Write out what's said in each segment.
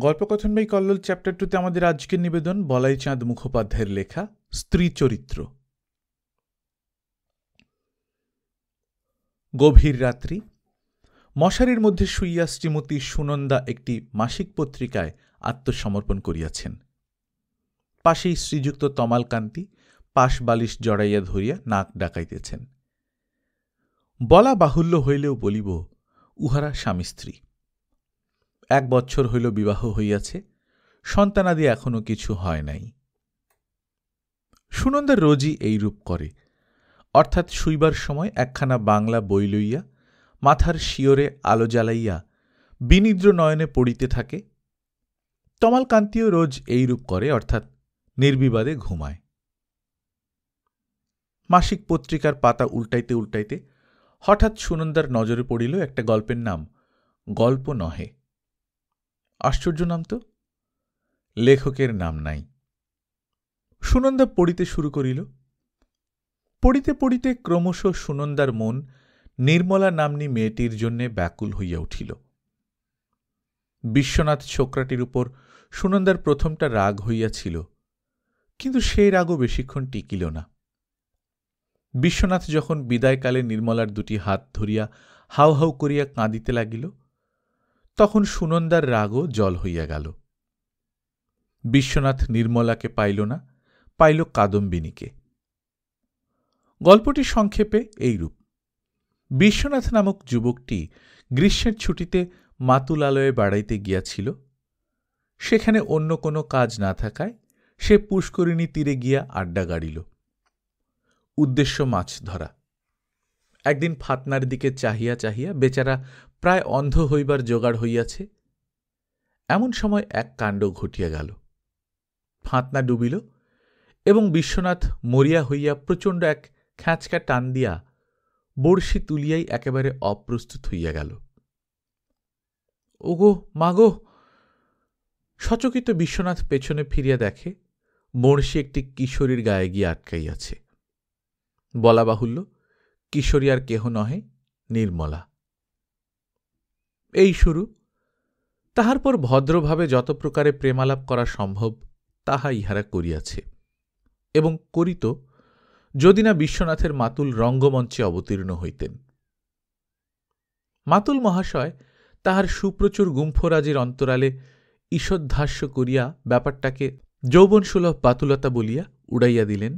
গল্পকথন by Kallol chapter 2-তে আমাদের আজকের নিবেদন বলাইচাঁদ মুখোপাধ্যায়ের লেখা স্ত্রী চরিত্র। গভীর রাত্রি, মশারির মধ্যে শুইয়া শ্রীমতী সুনন্দা একটি মাসিক পত্রিকায় আত্মসমর্পণ করিয়াছেন। পাশেই শ্রীযুক্ত তমালকান্তি পাশ বালিশ জড়াইয়া ধরিয়া নাক ডাকাইতেছেন। বলা বাহুল্য হইলেও বলিব, উহারা স্বামী স্ত্রী। 1 বৎসর হইল বিবাহ হইয়াছে, সন্তানাদি এখনো কিছু হয় নাই। সুনন্দা রোজই এইরূপ করে, অর্থাৎ শুইবার সময় একখানা বাংলা বই লইয়া মাথার শিয়রে আলো জ্বালাইয়া বিনিদ্র নয়নে পড়িতে থাকে। তমালকান্তিও রোজ এইরূপ করে, অর্থাৎ নির্বিবাদে ঘুমায়। মাসিক পত্রিকার পাতা উল্টাইতে উল্টাইতে হঠাৎ সুনন্দার নজরে পড়িল একটা গল্পের নাম গল্প নহে। আশ্চর্য নাম তো, লেখকের নাম নাই। সুনন্দা পড়িতে শুরু করিল। পড়িতে পড়িতে ক্রমশ সুনন্দার মন নির্মলা নাম্নী মেয়েটির জন্যে ব্যাকুল হইয়া উঠিল। বিশ্বনাথ ছোকরাটির উপর সুনন্দার প্রথমটা রাগ হইয়াছিল, কিন্তু সেই রাগও বেশিক্ষণ টিকিল না। বিশ্বনাথ যখন বিদায়কালে নির্মলার 2টি হাত ধরিয়া হাউ হাউ করিয়া কাঁদিতে লাগিল, তখন সুনন্দার রাগও জল হইয়া গেল। বিশ্বনাথ নির্মলাকে পাইল না, পাইল কাদম্বিনীকে। গল্পটি সংক্ষেপে এইরূপ। বিশ্বনাথ নামক যুবকটি গ্রীষ্মের ছুটিতে মাতুলালয়ে বেড়াইতে গিয়াছিল। সেখানে অন্য কোনো কাজ না থাকায় সে পুষ্করিণী তীরে গিয়া আড্ডা গাড়িল। উদ্দেশ্য মাছ ধরা। একদিন ফাতনার দিকে চাহিয়া চাহিয়া বেচারা প্রায় অন্ধ হইবার জোগাড় হইয়াছে। এমন সময় এক কাণ্ড ঘটিয়া গেল। ফাতনা ডুবিল এবং বিশ্বনাথ মরিয়া হইয়া প্রচণ্ড এক খ্যাঁচকা টান দিয়া বড়শি তুলিয়াই একেবারে অপ্রস্তুত হইয়া গেল। ওগো মাগো! সচকিত বিশ্বনাথ পেছনে ফিরিয়া দেখে বড়শি একটি কিশোরীর গায়ে গিয়া আটকাইয়াছে। বলা বাহুল্য, কিশোরী আর কেহ নহে, নির্মলা। এই শুরু। তাহার পর ভদ্রভাবে যত প্রকারে প্রেমালাপ করা সম্ভব তাহা ইহারা করিয়াছে এবং করিত, যদি না বিশ্বনাথের মাতুল রঙ্গমঞ্চে অবতীর্ণ হইতেন। মাতুল মহাশয় তাহার সুপ্রচুর গুম্ফরাজির অন্তরালে ঈষদ্ধাস্য করিয়া ব্যাপারটাকে যৌবনসুলভ বাতুলতা বলিয়া উড়াইয়া দিলেন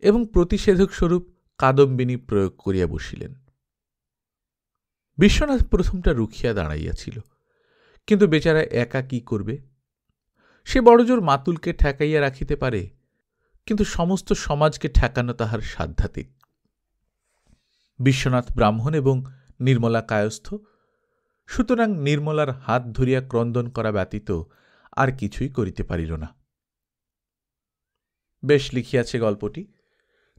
এবং প্রতিষেধকস্বরূপ কাদম্বিনী প্রয়োগ করিয়া বসিলেন। বিশ্বনাথ প্রথমটা রুখিয়া দাঁড়াইয়াছিল, কিন্তু বেচারা একা কি করবে? সে বড়জোর মাতুলকে ঠেকাইয়া রাখিতে পারে, কিন্তু সমস্ত সমাজকে ঠেকানো তাহার সাধ্যাতীত। বিশ্বনাথ ব্রাহ্মণ এবং নির্মলা কায়স্থ, সুতরাং নির্মলার হাত ধরিয়া ক্রন্দন করা ব্যতীত আর কিছুই করিতে পারিল না। বেশ লিখিয়াছে গল্পটি।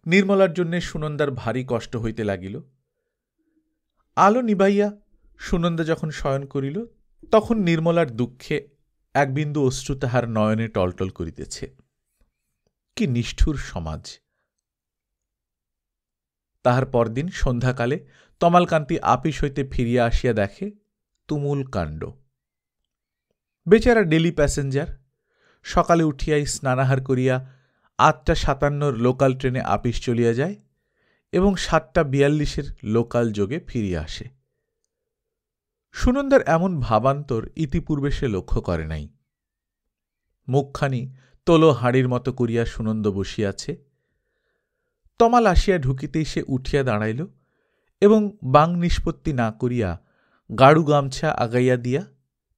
নির্মলার জন্যে সুনন্দার ভারী কষ্ট হইতে লাগিল। আলো নিবাইয়া সুনন্দা যখন শয়ন করিল, তখন নির্মলার দুঃখে এক বিন্দু অশ্রু তাহার নয়নে টলটল করিতেছে। কি নিষ্ঠুর সমাজ! তাহার পরদিন সন্ধ্যাকালে তমালকান্তি আপিস হইতে ফিরিয়া আসিয়া দেখে তুমুল কাণ্ড। বেচারা ডেলি প্যাসেঞ্জার, সকালে উঠিয়াই স্নানাহার করিয়া 8:57 লোকাল ট্রেনে আপিস চলিয়া যায় এবং 7:42 লোকাল যোগে ফিরিয়া আসে। সুনন্দার এমন ভাবান্তর ইতিপূর্বে সে লক্ষ্য করে নাই। মুখখানি তোলো হাঁড়ির মতো করিয়া সুনন্দ বসিয়াছে। তমাল আসিয়া ঢুকিতেই সে উঠিয়া দাঁড়াইল এবং বাং নিষ্পত্তি না করিয়া গাড়ু গামছা আগাইয়া দিয়া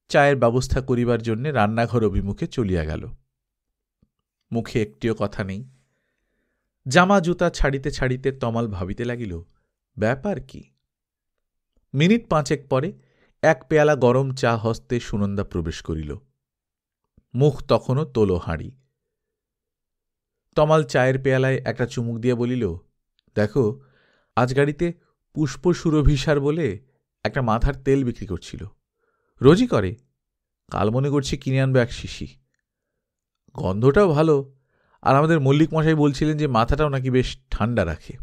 চায়ের ব্যবস্থা করিবার জন্যে রান্নাঘর অভিমুখে চলিয়া গেল। মুখে একটিও কথা নেই। জামা জুতা ছাড়িতে ছাড়িতে তমাল ভাবিতে লাগিল, ব্যাপার কি? মিনিট 5 পরে 1 পেয়ালা গরম চা হস্তে সুনন্দা প্রবেশ করিল। মুখ তখনও তোলো হাঁড়ি। তমাল চায়ের পেয়ালায় একটা চুমুক দিয়া বলিল, দেখো, আজ গাড়িতে পুষ্প সুরভিসার বলে একটা মাথার তেল বিক্রি করছিল। রোজই করে, কাল মনে করছি কিনে আনবে 1 শিশি। গন্ধটাও ভালো, আর আমাদের মল্লিক মশাই বলছিলেন যে মাথাটাও নাকি বেশ ঠান্ডা রাখে।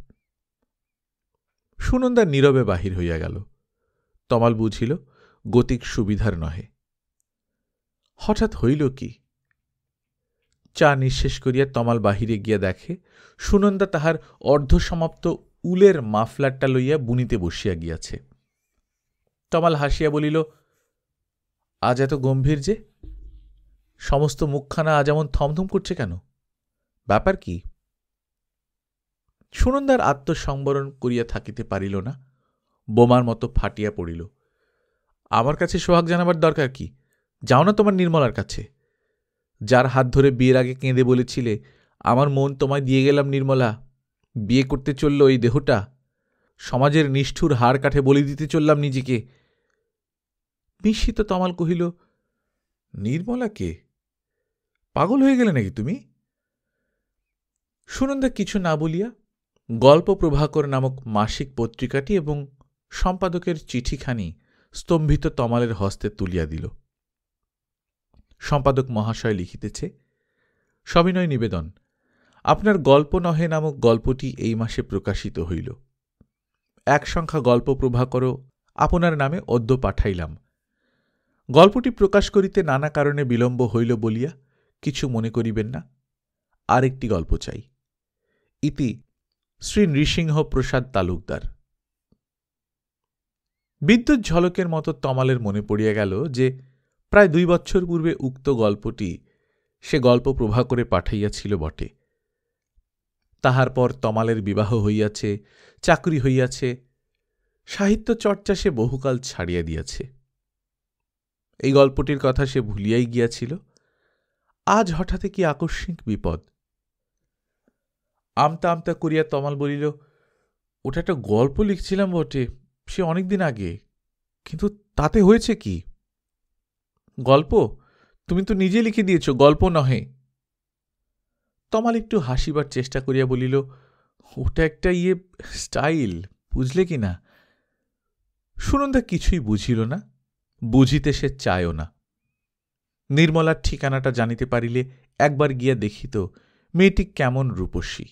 সুনন্দা নীরবে বাহির হইয়া গেল। তমাল বুঝিল গতিক সুবিধার নহে। হঠাৎ হইল কি? চা নিঃশেষ করিয়া তমাল বাহিরে গিয়া দেখে সুনন্দা তাহার অর্ধসমাপ্ত উলের মাফলারটা লইয়া বুনিতে বসিয়া গিয়াছে। তমাল হাসিয়া বলিল, আজ এত গম্ভীর যে? সমস্ত মুখখানা আজ এমন থমথম করছে কেন? ব্যাপার কি? সুনন্দার আত্মসংবরণ করিয়া থাকিতে পারিল না, বোমার মতো ফাটিয়া পড়িল। আমার কাছে সোহাগ জানাবার দরকার কি? যাও না তোমার নির্মলার কাছে। যার হাত ধরে বিয়ের আগে কেঁদে বলেছিলে, আমার মন তোমায় দিয়ে গেলাম নির্মলা, বিয়ে করতে চলল এই দেহটা, সমাজের নিষ্ঠুর হাড় কাঠে বলি দিতে চললাম নিজেকে। বিস্মিত তমাল কহিল, নির্মলা কে? পাগল হয়ে গেলে নাকি তুমি? সুনন্দা কিছু না বলিয়া গল্প প্রভাকর নামক মাসিক পত্রিকাটি এবং সম্পাদকের চিঠিখানি স্তম্ভিত তমালের হস্তে তুলিয়া দিল। সম্পাদক মহাশয় লিখিতেছে, সবিনয় নিবেদন, আপনার গল্প নহে নামক গল্পটি এই মাসে প্রকাশিত হইল। এক সংখ্যা গল্প প্রভাকরও আপনার নামে অদ্য পাঠাইলাম। গল্পটি প্রকাশ করিতে নানা কারণে বিলম্ব হইল বলিয়া কিছু মনে করিবেন না। আরেকটি গল্প চাই। ইতি শ্রী নৃসিংহ প্রসাদ তালুকদার। বিদ্যুৎ ঝলকের মতো তমালের মনে পড়িয়া গেল যে প্রায় 2 বৎসর পূর্বে উক্ত গল্পটি সে গল্প প্রভাকরে পাঠাইয়াছিল বটে। তাহার পর তমালের বিবাহ হইয়াছে, চাকরি হইয়াছে, সাহিত্য চর্চা সে বহুকাল ছাড়িয়া দিয়াছে। এই গল্পটির কথা সে ভুলিয়াই গিয়াছিল। আজ হঠাৎ কি আকস্মিক বিপদ! আমতা আমতা করিয়া তমাল বলিল, ওটা একটা গল্প লিখছিলাম বটে, সে অনেকদিন আগে, কিন্তু তাতে হয়েছে কি? গল্প? তুমি তো নিজে লিখে দিয়েছ, গল্প নহে। তমাল একটু হাসিবার চেষ্টা করিয়া বলিল, ওটা একটা স্টাইল, বুঝলে কি না? সুনন্দা কিছুই বুঝিল না, বুঝিতে সে চায়ও না। নির্মলার ঠিকানাটা জানিতে পারিলে একবার গিয়া দেখিত মেয়েটি কেমন রূপসী,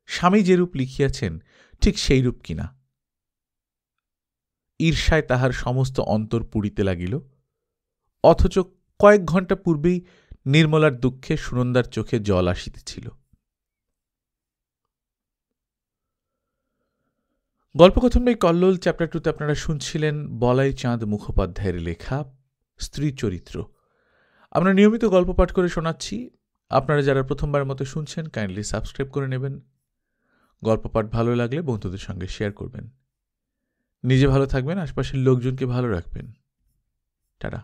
স্বামী যেরূপ লিখিয়াছেন ঠিক সেই রূপ কিনা। ঈর্ষায় তাহার সমস্ত অন্তর পুড়িতে লাগিল, অথচ কয়েক ঘণ্টা পূর্বেই নির্মলার দুঃখে সুনন্দার চোখে জল আসিতেছিল। গল্পকথন বাই কল্লোল চ্যাপ্টার 2তে আপনারা শুনছিলেন বলাই চাঁদ মুখোপাধ্যায়ের লেখা স্ত্রী চরিত্র। আমরা নিয়মিত গল্প পাঠ করে শোনাচ্ছি। আপনারা যারা প্রথমবার মতো শুনছেন, কাইন্ডলি সাবস্ক্রাইব করে নেবেন। গল্প পাঠ ভালো লাগলে বন্ধুদের সঙ্গে শেয়ার করবেন। নিজে ভালো থাকবেন, আশপাশের লোকজনকে ভালো রাখবেন। টাটা।